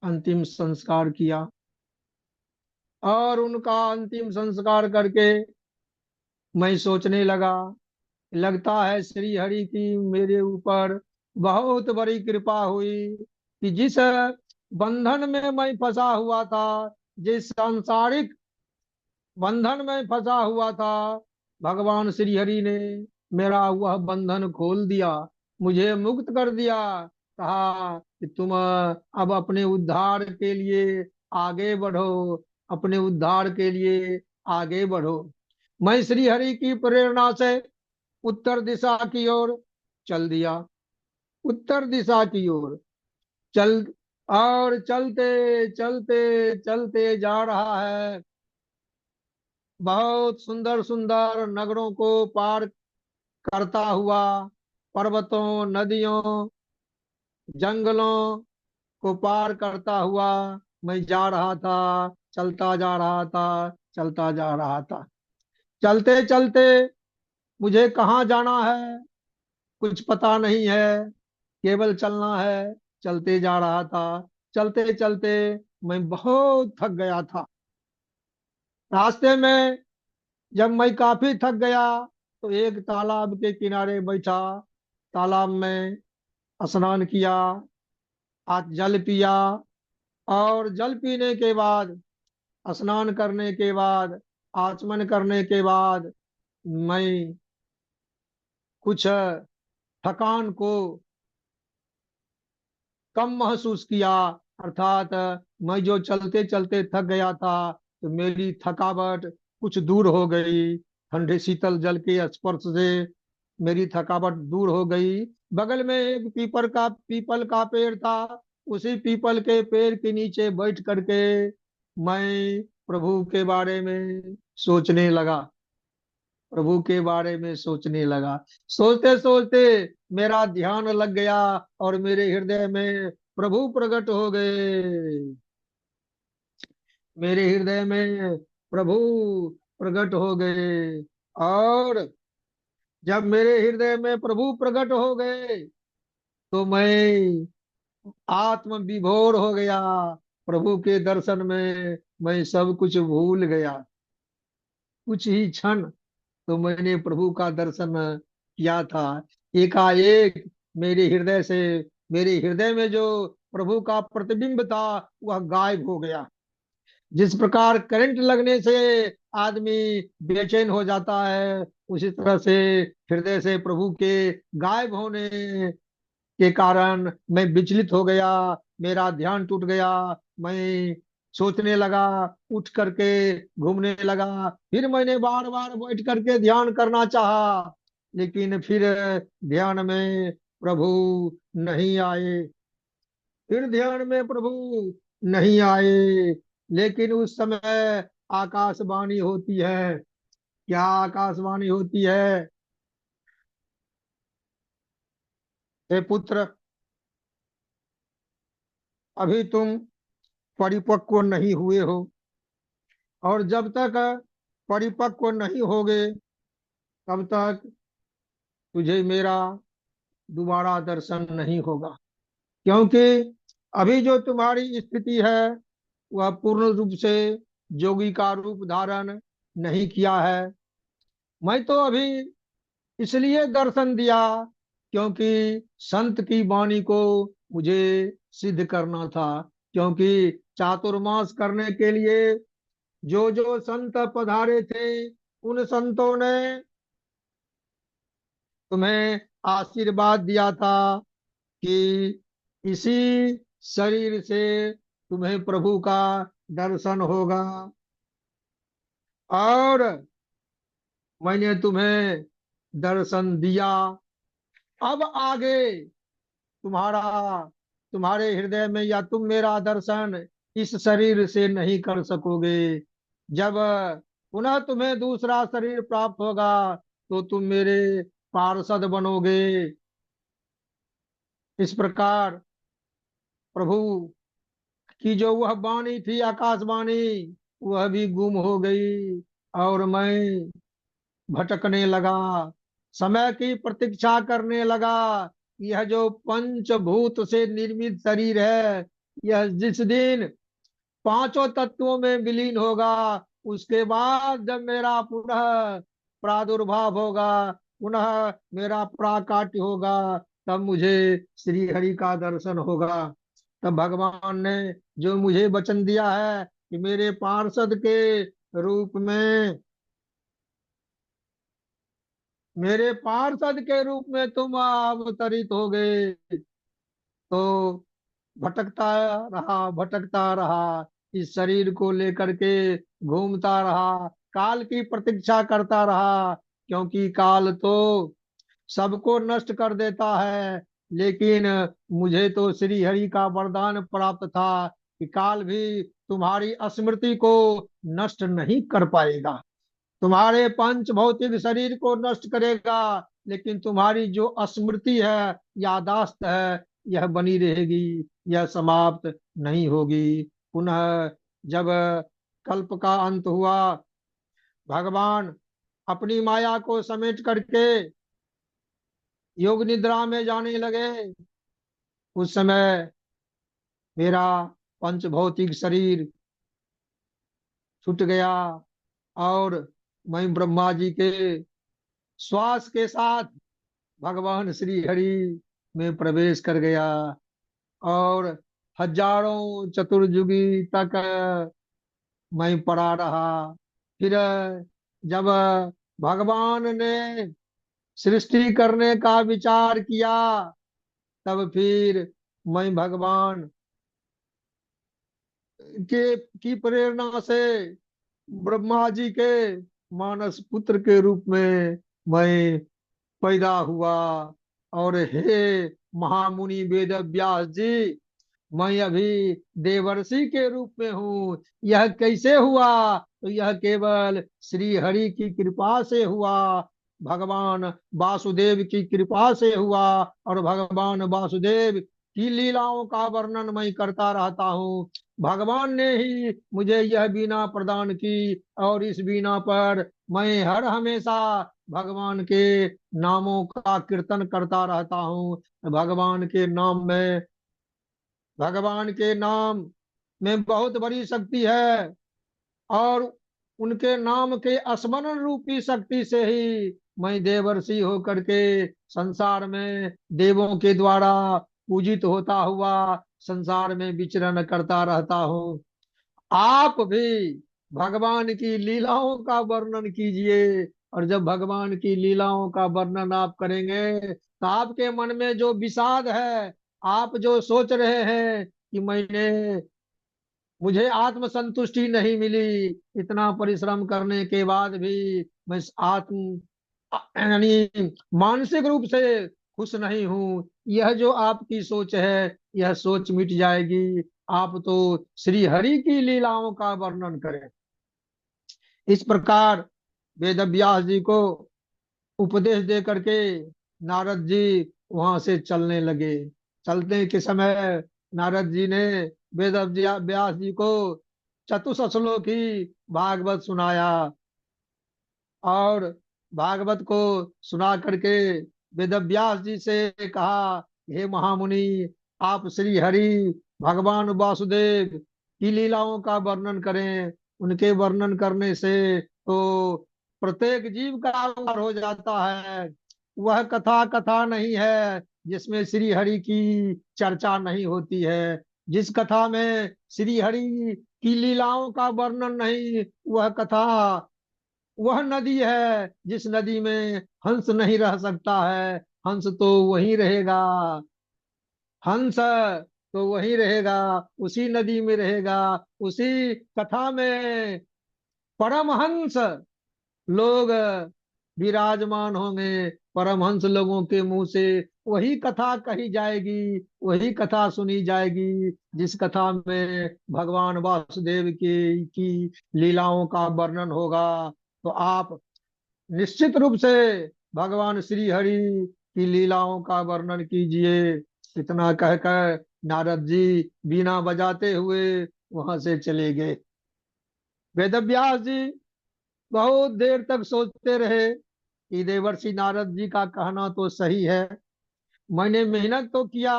अंतिम संस्कार किया, और उनका अंतिम संस्कार करके मैं सोचने लगा, लगता है श्री हरि की मेरे ऊपर बहुत बड़ी कृपा हुई कि जिस बंधन में मैं फंसा हुआ था, जिस सांसारिक बंधन में फंसा हुआ था, भगवान श्री हरि ने मेरा वह बंधन खोल दिया, मुझे मुक्त कर दिया। कहा कि तुम अब अपने उद्धार के लिए आगे बढ़ो, अपने उद्धार के लिए आगे बढ़ो। मैं श्री हरि की प्रेरणा से उत्तर दिशा की ओर चल दिया। उत्तर दिशा की ओर चल और चलते चलते चलते जा रहा है। बहुत सुंदर सुंदर नगरों को पार करता हुआ, पर्वतों, नदियों, जंगलों को पार करता हुआ मैं जा रहा था। चलता जा रहा था, चलता जा रहा था। चलते चलते मुझे कहाँ जाना है कुछ पता नहीं है, केवल चलना है। चलते जा रहा था। चलते चलते मैं बहुत थक गया था। रास्ते में जब मैं काफी थक गया, तो एक तालाब के किनारे बैठा, तालाब में स्नान किया, आज जल पिया, और जल पीने के बाद, स्नान करने के बाद, आचमन करने के बाद मैं कुछ थकान को कम महसूस किया। अर्थात मैं जो चलते चलते थक गया था, तो मेरी थकावट कुछ दूर हो गई। ठंडे शीतल जल के स्पर्श से मेरी थकावट दूर हो गई। बगल में एक पीपल का पेड़ था। उसी पीपल के पेड़ के नीचे बैठ करके मैं प्रभु के बारे में सोचने लगा। प्रभु के बारे में सोचने लगा। सोचते सोचते मेरा ध्यान लग गया और मेरे हृदय में प्रभु प्रकट हो गए। मेरे हृदय में प्रभु प्रकट हो गए। और जब मेरे हृदय में प्रभु प्रकट हो गए, तो मैं आत्म विभोर हो गया। प्रभु के दर्शन में मैं सब कुछ भूल गया। कुछ ही क्षण तो मैंने प्रभु का दर्शन किया था। एकाएक मेरे हृदय से मेरे हृदय में जो प्रभु का प्रतिबिंब था, वह गायब हो गया। जिस प्रकार करंट लगने से आदमी बेचैन हो जाता है, उसी तरह से हृदय से प्रभु के गायब होने के कारण मैं विचलित हो गया। मेरा ध्यान टूट गया। मैं सोचने लगा, उठ करके घूमने लगा। फिर मैंने बार बार बैठ करके ध्यान करना चाहा, लेकिन फिर ध्यान में प्रभु नहीं आए। फिर ध्यान में प्रभु नहीं आए। लेकिन उस समय आकाशवाणी होती है। क्या आकाशवाणी होती है? हे पुत्र, अभी तुम परिपक्व नहीं हुए हो, और जब तक परिपक्व नहीं होगे, तब तक तुझे मेरा दोबारा दर्शन नहीं होगा। क्योंकि अभी जो तुम्हारी स्थिति है, वह पूर्ण रूप से जोगी का रूप धारण नहीं किया है। मैं तो अभी इसलिए दर्शन दिया, क्योंकि संत की वाणी को मुझे सिद्ध करना था। क्योंकि चातुर्मास करने के लिए जो जो संत पधारे थे, उन संतों ने तुम्हें आशीर्वाद दिया था कि इसी शरीर से तुम्हें प्रभु का दर्शन होगा। और मैंने तुम्हें दर्शन दिया। अब आगे तुम्हारा तुम्हारे हृदय में, या तुम मेरा दर्शन इस शरीर से नहीं कर सकोगे। जब पुनः तुम्हें दूसरा शरीर प्राप्त होगा, तो तुम मेरे पार्षद बनोगे। इस प्रकार प्रभु की जो वह वाणी थी, आकाशवाणी, वह भी गुम हो गई। और मैं भटकने लगा, समय की प्रतीक्षा करने लगा। यह जो पंचभूत से निर्मित शरीर है, यह जिस दिन पांचों तत्वों में विलीन होगा, उसके बाद जब मेरा पुनः प्रादुर्भाव होगा, पुनः मेरा प्राकाट्य होगा, तब मुझे श्री हरि का दर्शन होगा। तब भगवान ने जो मुझे वचन दिया है कि मेरे पार्षद के रूप में तुम अवतरित हो गए, तो भटकता भटकता रहा, इस शरीर को लेकर के घूमता रहा, काल की प्रतीक्षा करता रहा। क्योंकि काल तो सबको नष्ट कर देता है, लेकिन मुझे तो श्री हरि का वरदान प्राप्त था कि काल भी तुम्हारी स्मृति को नष्ट नहीं कर पाएगा। तुम्हारे पंच भौतिक शरीर को नष्ट करेगा, लेकिन तुम्हारी जो स्मृति है, यादाश्त है, यह बनी रहेगी। यह समाप्त नहीं होगी। पुनः जब कल्प का अंत हुआ, भगवान अपनी माया को समेट करके योग निद्रा में जाने लगे। उस समय मेरा पंच भौतिक शरीर छूट गया, और मैं ब्रह्मा जी के श्वास के साथ भगवान श्री हरि में प्रवेश कर गया। और हजारों चतुर्युगी तक मैं पड़ा रहा। फिर जब भगवान ने सृष्टि करने का विचार किया, तब फिर मैं भगवान के की प्रेरणा से ब्रह्मा जी के मानस पुत्र के रूप में मैं पैदा हुआ। और हे महामुनि वेद व्यास जी, मैं अभी देवर्षि के रूप में हूँ। यह कैसे हुआ? तो यह केवल श्री हरि की कृपा से हुआ, भगवान वासुदेव की कृपा से हुआ। और भगवान वासुदेव की लीलाओं का वर्णन मैं करता रहता हूँ। भगवान ने ही मुझे यह बीना प्रदान की, और इस बीना पर मैं हर हमेशा भगवान के नामों का कीर्तन करता रहता हूँ। भगवान के नाम में भगवान के नाम में बहुत बड़ी शक्ति है, और उनके नाम के स्मरण रूपी शक्ति से ही मैं देवर्षि होकर के संसार में देवों के द्वारा पूजित होता हुआ संसार में विचरण करता रहता हूँ। आप भी भगवान की लीलाओं का वर्णन कीजिए। और जब भगवान की लीलाओं का वर्णन आप करेंगे, तो आपके मन में जो विषाद है, आप जो सोच रहे हैं कि मुझे आत्म संतुष्टि नहीं मिली, इतना परिश्रम करने के बाद भी मैं आत्म यानी मानसिक रूप से खुश नहीं हूँ, यह जो आपकी सोच है, यह सोच मिट जाएगी। आप तो श्री हरि की लीलाओं का वर्णन करें। इस प्रकार वेद व्यास जी को उपदेश दे करके नारद जी वहां से चलने लगे। चलने के समय नारद जी ने वेद व्यास जी को चतुश्लोकी भागवत सुनाया। और भागवत को सुना करके वेद व्यास जी से कहा, हे महामुनि, आप श्री हरि भगवान वासुदेव की लीलाओं का वर्णन करें। उनके वर्णन करने से तो प्रत्येक जीव का उद्धार हो जाता है। वह कथा कथा नहीं है जिसमें श्री हरि की चर्चा नहीं होती है। जिस कथा में श्री हरि की लीलाओं का वर्णन नहीं, वह कथा वह नदी है जिस नदी में हंस नहीं रह सकता है। हंस तो वहीं रहेगा, हंस तो वहीं रहेगा, उसी नदी में रहेगा, उसी कथा में परमहंस लोग विराजमान होंगे। परमहंस लोगों के मुंह से वही कथा कही जाएगी, वही कथा सुनी जाएगी जिस कथा में भगवान वासुदेव की लीलाओं का वर्णन होगा। तो आप निश्चित रूप से भगवान श्री हरि की लीलाओं का वर्णन कीजिए। इतना कहकर नारद जी बीना बजाते हुए वहां से चले गए। वेदव्यास जी बहुत देर तक सोचते रहे कि देवर्षि नारद जी का कहना तो सही है। मैंने मेहनत तो किया,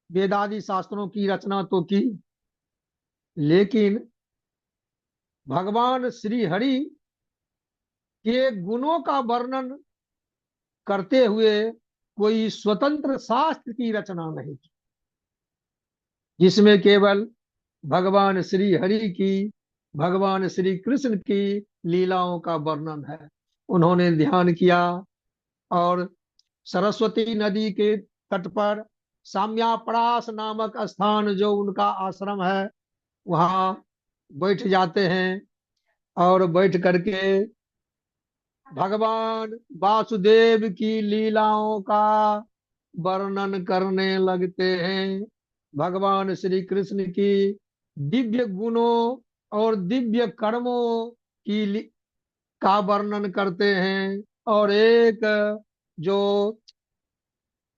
वेदादि शास्त्रों की रचना तो की, लेकिन भगवान श्री हरि के गुणों का वर्णन करते हुए कोई स्वतंत्र शास्त्र की रचना नहीं की, जिसमें केवल भगवान श्री हरि की, भगवान श्री कृष्ण की लीलाओं का वर्णन है। उन्होंने ध्यान किया, और सरस्वती नदी के तट पर साम्यापरास नामक स्थान जो उनका आश्रम है, वहां बैठ जाते हैं। और बैठ करके भगवान वासुदेव की लीलाओं का वर्णन करने लगते हैं। भगवान श्री कृष्ण की दिव्य गुणों और दिव्य कर्मों का वर्णन करते हैं। और एक जो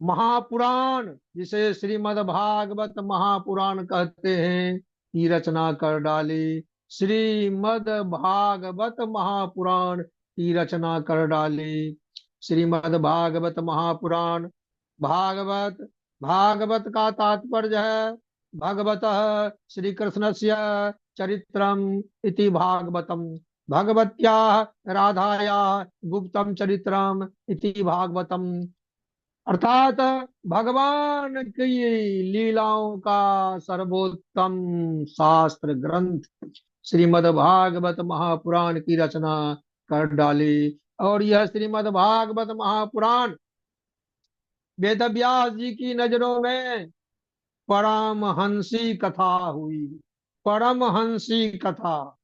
महापुराण, जिसे श्रीमद् भागवत महापुराण कहते हैं, की रचना कर डाली। श्रीमद् भागवत महापुराण की रचना कर डाली। श्रीमद् भागवत महापुराण, भागवत, भागवत का तात्पर्य है भगवत श्री कृष्णस्य चरित्रम इति भागवतम, भगवत्या राधाया गुप्तम चरित्रम इति भागवतम। अर्थात भगवान की लीलाओं का सर्वोत्तम शास्त्र ग्रंथ श्रीमद् भागवत महापुराण की रचना कर डाली। और यह श्रीमद् भागवत महापुराण वेद व्यास जी की नजरों में परमहंसी कथा हुई। परमहंसी कथा,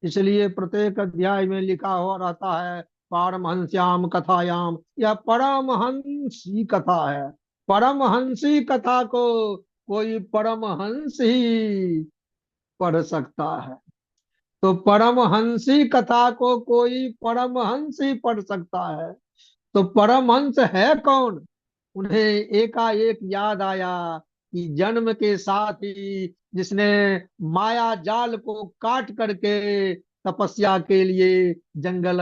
इसलिए प्रत्येक अध्याय में लिखा हुआ रहता है पारमहंस्याम कथायाम, यह परमहंसी कथा है। परमहंसी कथा को कोई परमहंस ही पढ़ सकता है। तो परमहंसी कथा को कोई परमहंस ही पढ़ सकता है। तो परमहंस है कौन? उन्हें एकाएक याद आया कि जन्म के साथ ही जिसने माया जाल को काट करके तपस्या के लिए जंगल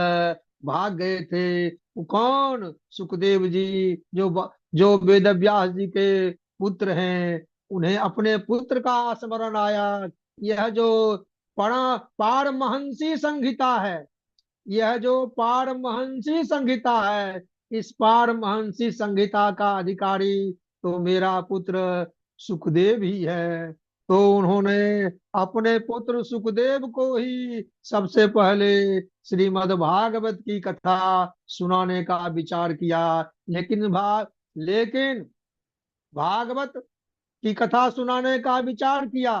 भाग गए थे, वो कौन? सुखदेव जी, जो वेद व्यास जी के पुत्र हैं। उन्हें अपने पुत्र का स्मरण आया। यह जो पारमहंसी संहिता है, यह जो पारमहंसी संहिता है, इस पारमहंसी संहिता का अधिकारी तो मेरा पुत्र सुखदेव ही है। तो उन्होंने अपने पुत्र सुखदेव को ही सबसे पहले श्रीमद् भागवत की कथा सुनाने का विचार किया। लेकिन भागवत की कथा सुनाने का विचार किया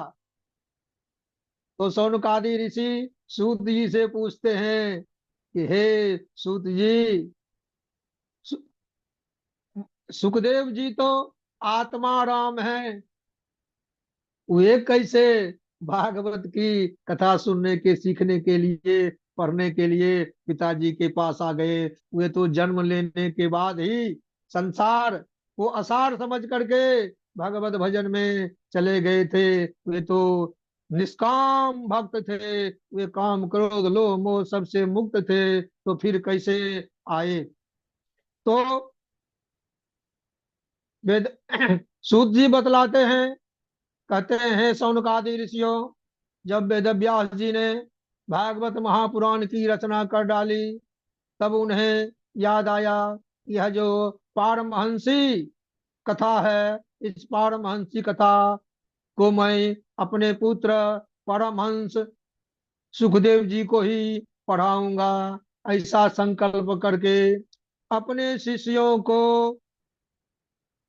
तो शौनकादि ऋषि सूत जी से पूछते हैं कि हे सूत जी, सु, सुखदेव जी तो आत्मा राम है, वे कैसे भागवत की कथा सुनने के, सीखने के लिए, पढ़ने के लिए पिताजी के पास आ गए? वे तो जन्म लेने के बाद ही संसार को असार समझ करके भगवत भजन में चले गए थे। वे तो निष्काम भक्त थे, वे काम क्रोध लोभ मोह सबसे मुक्त थे, तो फिर कैसे आए? तो वेद सूत जी बतलाते हैं, कहते हैं शौनकादि ऋषियों, जब वेद व्यास जी ने भागवत महापुराण की रचना कर डाली, तब उन्हें याद आया यह जो पारमहंसी कथा है, इस पारमहंसी कथा को मैं अपने पुत्र परमहंस सुखदेव जी को ही पढ़ाऊंगा। ऐसा संकल्प करके अपने शिष्यों को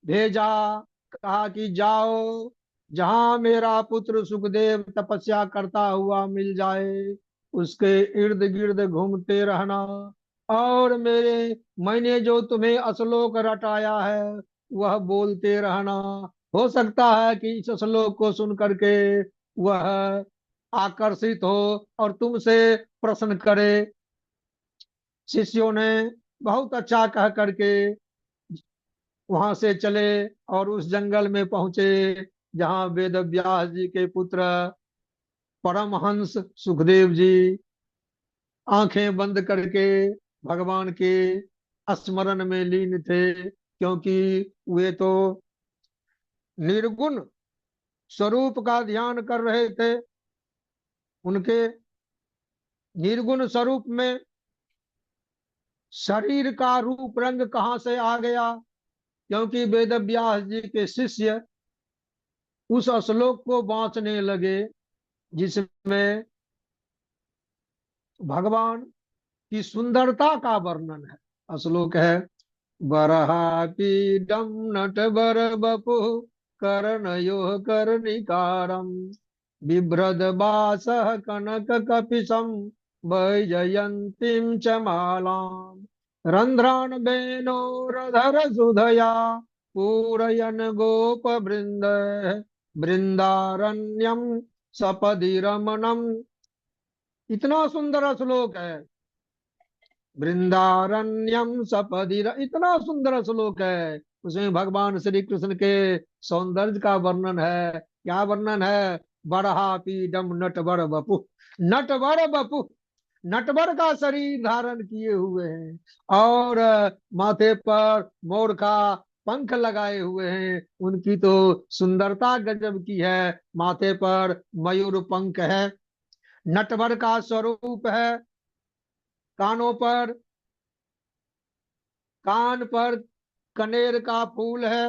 भेजा। कहा कि जाओ, जहां मेरा पुत्र सुखदेव तपस्या करता हुआ मिल जाए, उसके इर्द गिर्द घूमते रहना। और मैंने जो तुम्हें श्लोक रटाया है वह बोलते रहना। हो सकता है कि इस श्लोक को सुन करके वह आकर्षित हो और तुमसे प्रश्न करे। शिष्यों ने बहुत अच्छा कह करके वहां से चले और उस जंगल में पहुंचे जहां वेद व्यास जी के पुत्र परमहंस सुखदेव जी आंखें बंद करके भगवान के स्मरण में लीन थे, क्योंकि वे तो निर्गुण स्वरूप का ध्यान कर रहे थे। उनके निर्गुण स्वरूप में शरीर का रूप रंग कहाँ से आ गया? क्योंकि वेद व्यास जी के शिष्य उस श्लोक को बांचने लगे जिसमें भगवान की सुंदरता का वर्णन है। श्लोक है, बरहापीडम नटवर बपु कर्णयो कर्णिकारम बिभ्रद बासः कनक कपिशम वैजयंतीम च मालाम रंध्रान बेनोरधर सुधया पूरयन गोप वृंद वृंदारण्यम सपदि रमणम। इतना सुंदर श्लोक है, वृंदारण्यम सपदि इतना सुंदर श्लोक है। उसमें भगवान श्री कृष्ण के सौंदर्य का वर्णन है। क्या वर्णन है? बरहा पीडम नटवर बपु, नटवर बपु, नटवर का शरीर धारण किए हुए हैं और माथे पर मोर का पंख लगाए हुए हैं। उनकी तो सुंदरता गजब की है। माथे पर मयूर पंख है, नटवर का स्वरूप है। कानों पर, कान पर कनेर का फूल है।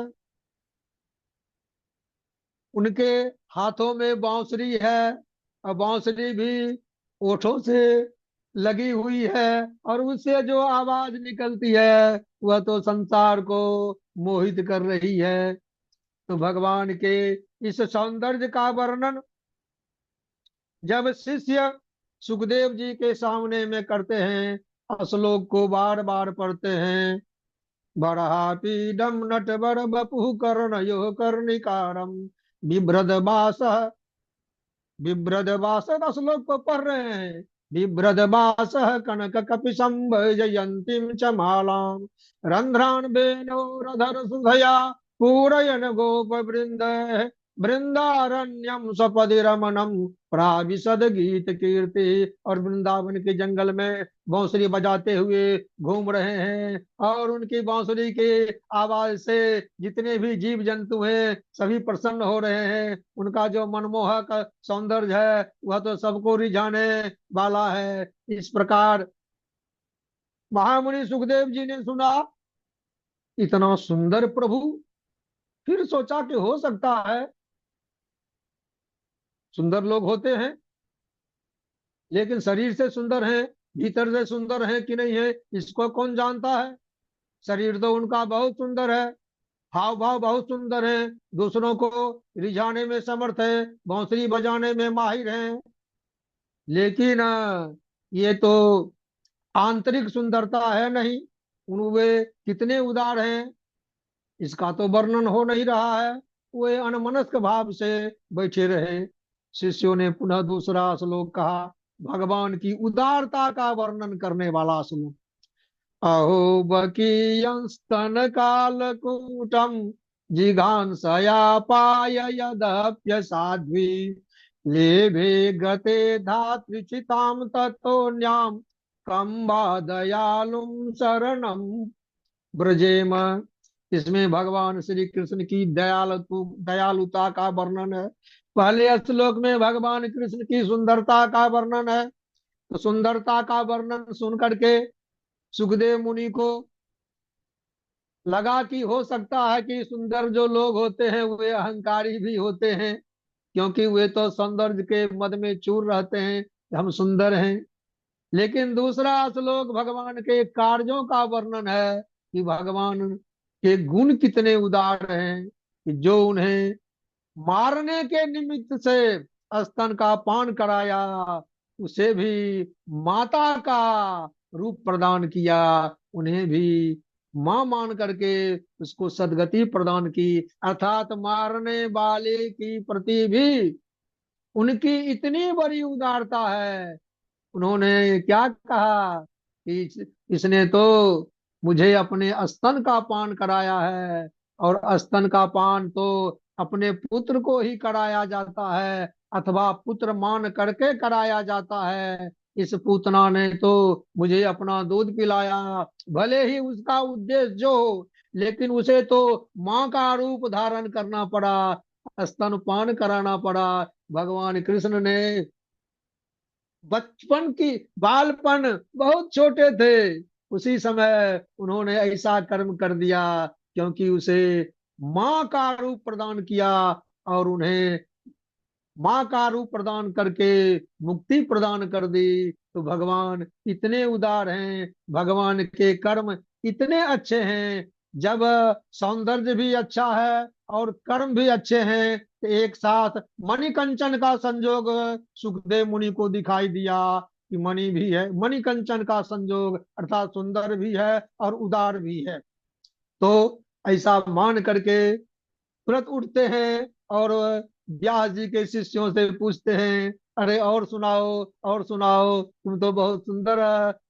उनके हाथों में बांसुरी है और बांसुरी भी ओठों से लगी हुई है, और उससे जो आवाज निकलती है वह तो संसार को मोहित कर रही है। तो भगवान के इस सौंदर्य का वर्णन जब शिष्य सुखदेव जी के सामने में करते हैं, श्लोक को बार बार पढ़ते हैं। बरहापीडम नटवर बपु कर्णयो कर्णिकारम बिभ्रद बास, बिभ्रद बास, श्लोक को पढ़ रहे हैं। बिभ्रद बास कनक कपिशंभ जयंतीम च मालाम रंध्रान बेनोरधर सुधया पूरयन गोप वृंद वृंदारण्यम सपदि रमणम प्राविशद गीत कीर्ति। और वृंदावन के जंगल में बांसुरी बजाते हुए घूम रहे हैं, और उनकी बांसुरी के आवाज से जितने भी जीव जंतु हैं सभी प्रसन्न हो रहे हैं। उनका जो मनमोहक सौंदर्य है वह तो सबको रिझाने वाला है। इस प्रकार महामुनि सुखदेव जी ने सुना, इतना सुंदर प्रभु। फिर सोचा कि हो सकता है सुंदर लोग होते हैं, लेकिन शरीर से सुंदर हैं, भीतर से सुंदर हैं कि नहीं है इसको कौन जानता है। शरीर तो उनका बहुत सुंदर है, हाव भाव बहुत सुंदर है, दूसरों को रिझाने में समर्थ है, बांसुरी बजाने में माहिर हैं, लेकिन ये तो आंतरिक सुंदरता है नहीं। वे कितने उदार हैं इसका तो वर्णन हो नहीं रहा है। वे अनमनस्क भाव से बैठे रहे। शिष्यों ने पुनः दूसरा श्लोक कहा, भगवान की उदारता का वर्णन करने वाला श्लोक। अहो बकीयं स्तन कालकूटम जिघांसया पाय यदप्य साध्वी लेभे गते धात्रिचिताम ततोन्याम कम्बा दयालुम शरणम ब्रजेम। इसमें भगवान श्री कृष्ण की दयालुता का वर्णन है। पहले श्लोक में भगवान कृष्ण की सुंदरता का वर्णन है। तो सुंदरता का वर्णन सुन करके सुखदेव मुनि को लगा कि हो सकता है कि सुंदर जो लोग होते हैं वे अहंकारी भी होते हैं, क्योंकि वे तो सौंदर्य के मद में चूर रहते हैं, हम सुंदर हैं। लेकिन दूसरा श्लोक भगवान के कार्यों का वर्णन है कि भगवान के गुण कितने उदार हैं, कि जो उन्हें मारने के निमित्त से स्तन का पान कराया, उसे भी माता का रूप प्रदान किया, उन्हें भी मां मान करके उसको सदगति प्रदान की। अर्थात मारने वाले की प्रति भी उनकी इतनी बड़ी उदारता है। उन्होंने क्या कहा कि इसने तो मुझे अपने स्तन का पान कराया है, और स्तन का पान तो अपने पुत्र को ही कराया जाता है, अथवा पुत्र मान करके कराया जाता है। इस पूतना ने तो मुझे अपना दूध पिलाया, भले ही उसका उद्देश्य जो हो, लेकिन उसे तो माँ का रूप धारण करना पड़ा, स्तन पान कराना पड़ा। भगवान कृष्ण ने बचपन की बालपन बहुत छोटे थे उसी समय उन्होंने ऐसा कर्म कर दिया, क्योंकि उसे माँ का रूप प्रदान किया, और उन्हें माँ का रूप प्रदान करके मुक्ति प्रदान कर दी। तो भगवान इतने उदार हैं, भगवान के कर्म इतने अच्छे हैं। जब सौंदर्य भी अच्छा है और कर्म भी अच्छे हैं, तो एक साथ मणिकंचन का संजोग सुखदेव मुनि को दिखाई दिया कि मणि भी है, मणिकंचन का संजोग अर्थात सुंदर भी है और उदार भी है। तो ऐसा मान करके तुरंत उठते हैं और व्यास जी के शिष्यों से पूछते हैं, अरे और सुनाओ, और सुनाओ, तुम तो बहुत सुंदर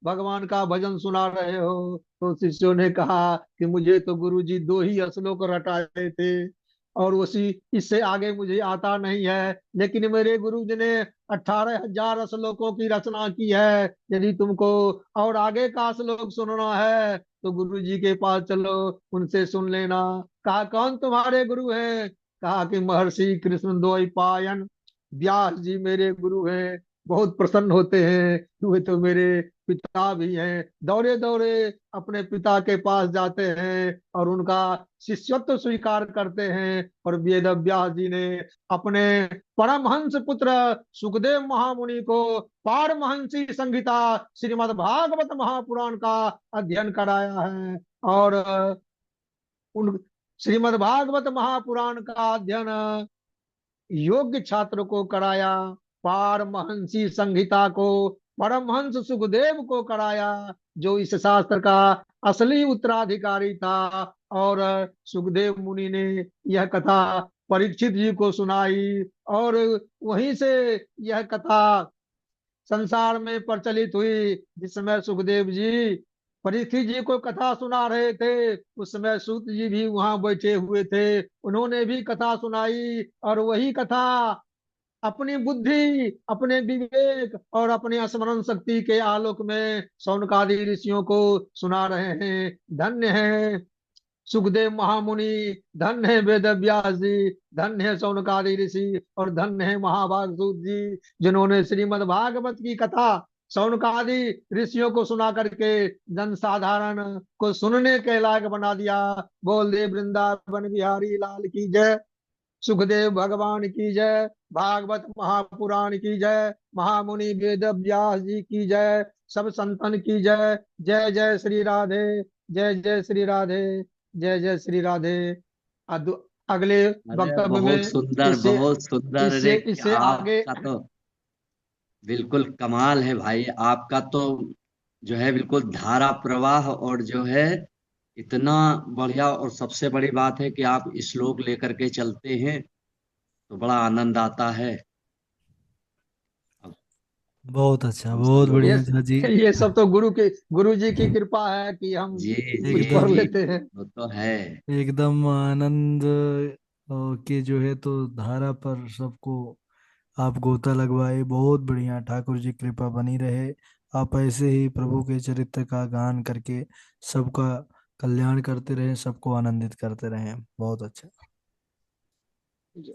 भगवान का भजन सुना रहे हो। तो शिष्यों ने कहा कि मुझे तो गुरु जी दो ही श्लोक रटाए थे, और उसी इससे आगे मुझे आता नहीं है, लेकिन मेरे गुरु जी ने 18,000 श्लोकों की रचना की है। यदि तुमको और आगे का श्लोक सुनना है तो गुरु जी के पास चलो, उनसे सुन लेना। कहा कौन तुम्हारे गुरु हैं? कहा कि महर्षि कृष्ण द्वैपायन व्यास जी मेरे गुरु हैं। बहुत प्रसन्न होते हैं, वे तो मेरे पिता भी हैं, दौड़े दौड़े अपने पिता के पास जाते हैं और उनका शिष्यत्व स्वीकार करते हैं। और वेद व्यास जी ने अपने परमहंस पुत्र सुखदेव महामुनि को पारमहंसी संहिता श्रीमद् भागवत महापुराण का अध्ययन कराया है। और उन श्रीमद् भागवत महापुराण का अध्ययन योग्य छात्र को कराया, पारमहंसी संहिता को परमहंस सुखदेव को कराया, जो इस शास्त्र का असली उत्तराधिकारी था। और सुखदेव मुनि ने यह कथा परीक्षित जी को सुनाई, और वहीं से यह कथा संसार में प्रचलित हुई। जिस समय सुखदेव जी परीक्षित जी को कथा सुना रहे थे, उस समय सूत जी भी वहां बैठे हुए थे, उन्होंने भी कथा सुनाई। और वही कथा अपनी बुद्धि, अपने विवेक और अपने स्मरण शक्ति के आलोक में शौनकादि ऋषियों को सुना रहे हैं। धन्य है सुखदेव महामुनि, धन्य है वेद व्यास जी, धन्य है शौनकादि ऋषि, और धन्य है महाभाग सूत जी, जिन्होंने श्रीमद् भागवत की कथा शौनकादि ऋषियों को सुना करके जनसाधारण को सुनने के लायक बना दिया। बोल दे वृंदावन बिहारी लाल की जय, सुखदेव भगवान की जय, भागवत महापुराण की जय, महामुनि वेद व्यास जी की जय, सब संतन की जय। जय जय श्री राधे, जय जय श्री राधे, जय जय श्री राधे। अगले अरे वक्तव्य में इससे बहुत सुंदर। इससे अरे इससे आगे आपका तो बिल्कुल कमाल है भाई। आपका तो जो है बिल्कुल धारा प्रवाह, और जो है इतना बढ़िया। और सबसे बड़ी बात है कि आप श्लोक लेकर के चलते हैं तो बड़ा आनंद आता है। अब बहुत अच्छा, हम सब बहुत लोग ये बढ़िया झा जी। ये सब तो गुरु जी की कृपा है कि हम जी कुछ जी पढ़ एकदम जी, लेते हैं। वो तो है। एकदम आनंद के जो है तो धारा पर सबको आप गोता लगवाए। बहुत बढ़िया, ठाकुर जी कृपा बनी रहे। आप ऐसे ही प्रभु के चरित्र का गान करके सबका कल्याण करते रहे, सबको आनंदित करते रहे। बहुत अच्छा।